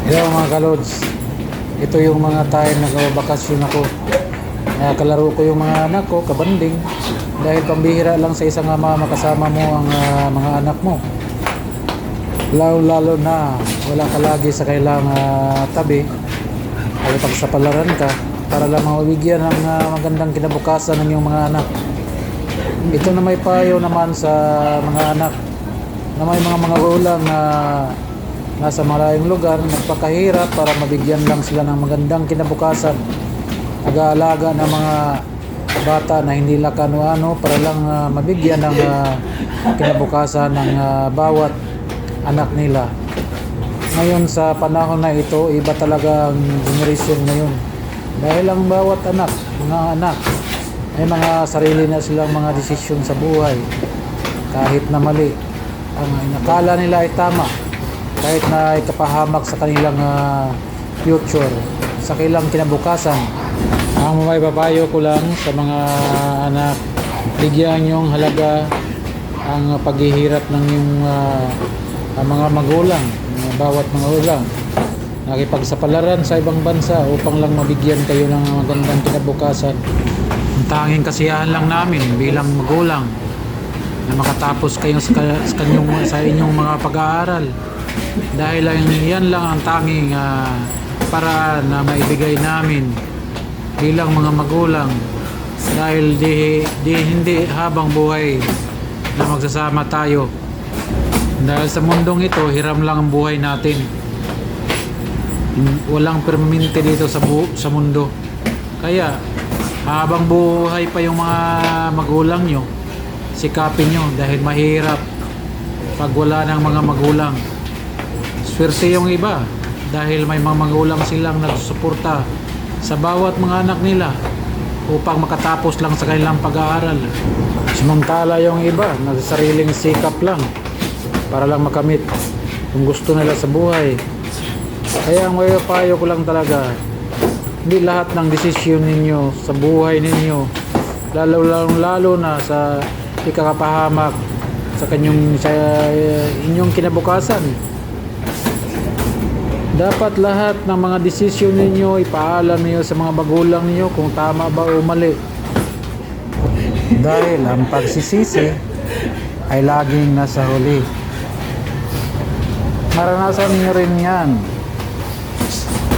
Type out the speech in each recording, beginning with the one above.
Hello mga kalods, ito yung mga time nagbabakasyon ako. Kalaro ko yung mga anak ko, kabanding. Dahil pambihira lang sa isang ama makasama mo ang mga anak mo. Lalo na wala ka lagi sa kailang tabi. Ay pagsapalaran ka para lang mawibigyan ng magandang kinabukasan ng iyong mga anak. Ito na may payo naman sa mga anak na may mga ulang na nasa malayong lugar, nagpakahirap para mabigyan lang sila ng magandang kinabukasan. Nag-aalaga ng mga bata na hindi lang kano-ano para lang mabigyan ng kinabukasan ng bawat anak nila. Ngayon sa panahon na ito, iba talaga ang generation ngayon. Dahil ang bawat anak, mga anak, may mga sarili na silang mga desisyon sa buhay. Kahit na mali, ang inakala nila ay tama, kahit na ikapahamak sa kanilang future, sa kanilang kinabukasan. Ang may papayo ko lang sa mga anak, bigyan yung halaga ang paghihirap ng yung mga magulang, bawat mga ulang nakipagsapalaran sa ibang bansa upang lang mabigyan kayo ng magandang kinabukasan. Ang tanging kasiyahan lang namin bilang magulang na makatapos kayo sa inyong mga pag-aaral. Dahil yan lang ang tanging paraan na maibigay namin bilang mga magulang. Dahil hindi habang buhay na magsasama tayo. Dahil sa mundong ito, hiram lang ang buhay natin. Walang permanente dito sa mundo. Kaya habang buhay pa yung mga magulang nyo, sikapin nyo dahil mahirap pag wala ng mga magulang. Swerte yung iba dahil may mga magulang silang nagsusuporta sa bawat mga anak nila upang makatapos lang sa kanilang pag-aaral. Samantala yung iba nagsasariling sikap lang para lang makamit kung gusto nila sa buhay. Kaya ang payo ko lang talaga, hindi lahat ng desisyon ninyo sa buhay ninyo, lalo na sa ikakapahamak sa inyong kinabukasan. Dapat lahat ng mga desisyon ninyo ipaalam niyo sa mga magulang niyo kung tama ba o mali. Dahil ang pagsisisi ay laging nasa huli. Maranasan niyo rin yan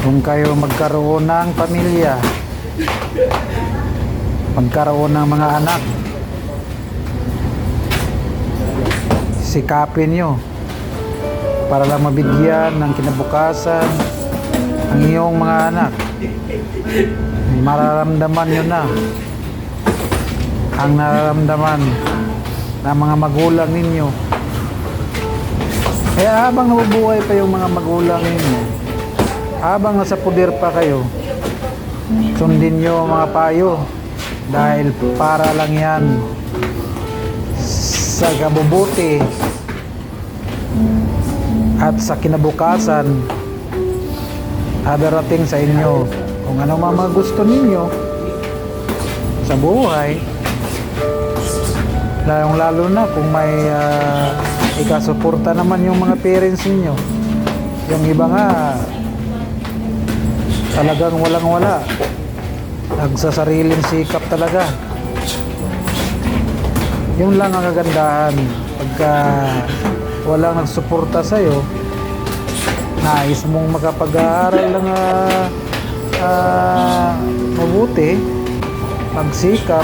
kung kayo magkaroon ng pamilya, magkaroon ng mga anak. Sikapin nyo para lang mabigyan ng kinabukasan ang iyong mga anak. Mararamdaman nyo na ang nararamdaman ng mga magulang ninyo. Kaya habang nabubuhay pa yung mga magulang ninyo, habang nasa puder pa kayo, sundin nyo mga payo dahil para lang yan sa kabubuti at sa kinabukasan darating sa inyo. Kung ano mga gusto ninyo sa buhay, lalo na kung may ikasuporta naman yung mga parents ninyo. Yung iba nga talagang walang-wala, nagsasariling sikap talaga. Yun lang ang kagandahan pagka walang nagsuporta sa'yo, nais mong makapag-aaral ng mabuti, magsikap,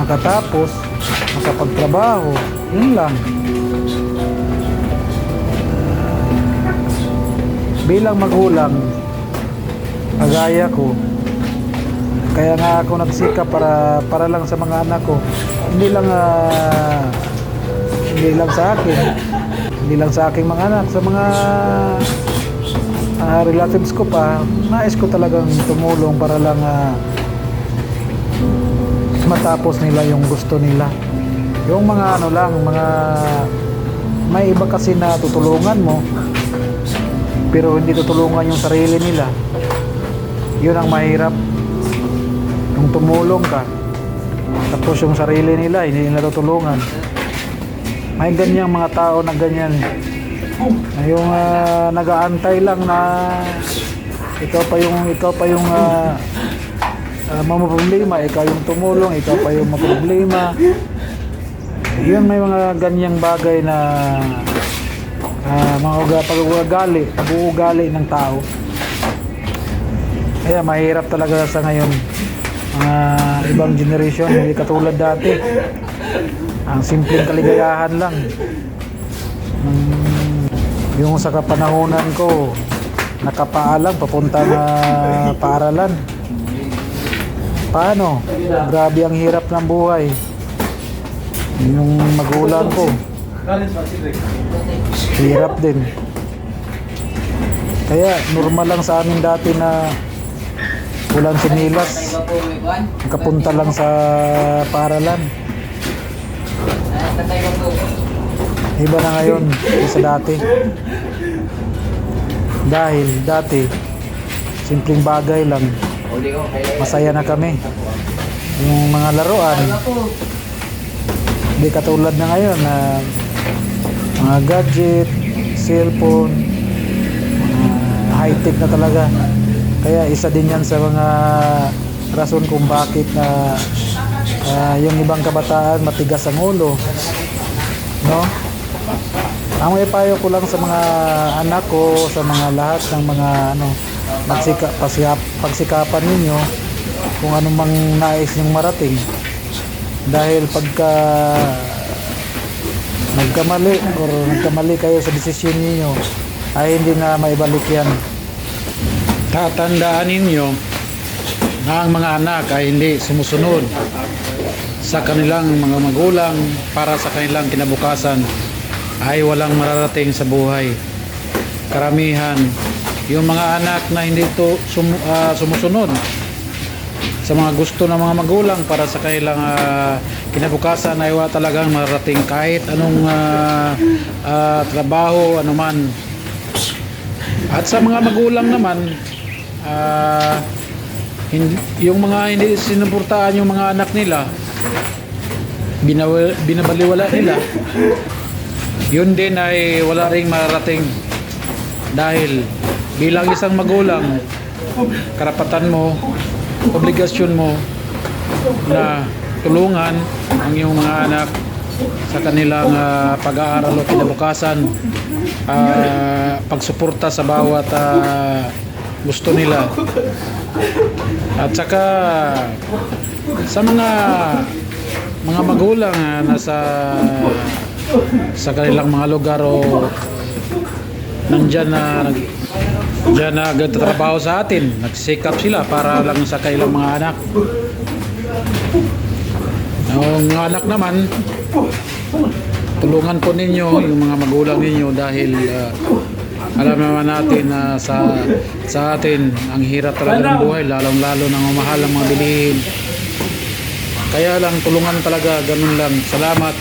makatapos, makapagtrabaho. Yun lang. Bilang magulang, kagaya ko, kaya nga ako nagsikap para lang sa mga anak ko. Hindi lang sa akin, hindi lang sa aking mga anak, sa mga relatives ko pa. Nais ko talagang tumulong para lang matapos nila yung gusto nila. Yung mga mga may iba kasi na tutulungan mo pero hindi tutulungan yung sarili nila. Yun ang mahirap. Yung tumulong ka tapos yung sarili nila hindi nila tutulungan. May ganyang mga tao na ganyan. Yung nag-aantay lang na ikaw pa yung mamaproblema, ikaw yung tumulong, ikaw pa yung maproblema. Yun, may mga ganyang bagay na mga pag-uugali ng tao. Kaya mahirap talaga sa ngayon. Mga ibang generation, hindi katulad dati. Ang simpleng kaligayahan lang. Yung sa kapanahunan ko, nakapaalang papuntang paaralan. Paano? Grabe ang hirap ng buhay. Yung magulang ko, hirap din. Kaya normal lang sa amin dati na walang sinilas, nakapunta lang sa paaralan. Iba na ngayon sa dati. Dahil dati simpleng bagay lang, masaya na kami. Yung mga laruan, hindi katulad na ngayon na mga gadget, cellphone, high-tech na talaga. Kaya isa din yan sa mga rason kung bakit na yung ibang kabataan matigas ang ulo, no? Ang may payo ko lang sa mga anak ko, sa mga lahat ng mga pagsikapan ninyo kung ano mang nais nyong marating. Dahil pagka nagkamali kayo sa desisyon niyo, ay hindi na maibalik yan. Tatandaan ninyo na ang mga anak ay hindi sumusunod sa kanilang mga magulang para sa kanilang kinabukasan, ay walang mararating sa buhay. Karamihan, yung mga anak na hindi sumusunod sa mga gusto ng mga magulang para sa kanilang kinabukasan, ay wala talagang mararating kahit anong trabaho, anuman. At sa mga magulang naman, yung mga hindi sinuportaan yung mga anak nila, binabaliwala nila, yun din ay wala ring mararating. Dahil bilang isang magulang, karapatan mo, obligasyon mo na tulungan ang iyong mga anak sa kanilang pag-aaral o kinabukasan, pagsuporta sa bawat gusto nila. At saka sa mga magulang nasa sa kanilang mga lugar o nandyan na nagtatrabaho sa atin, nagsikap sila para lang sa kanilang mga anak. Ang anak naman, tulungan po ninyo yung mga magulang ninyo dahil alam naman natin na sa atin ang hirap talaga ng buhay, lalong-lalo ng mahal ang mga bilihin. Kaya lang tulungan talaga, ganun lang. Salamat.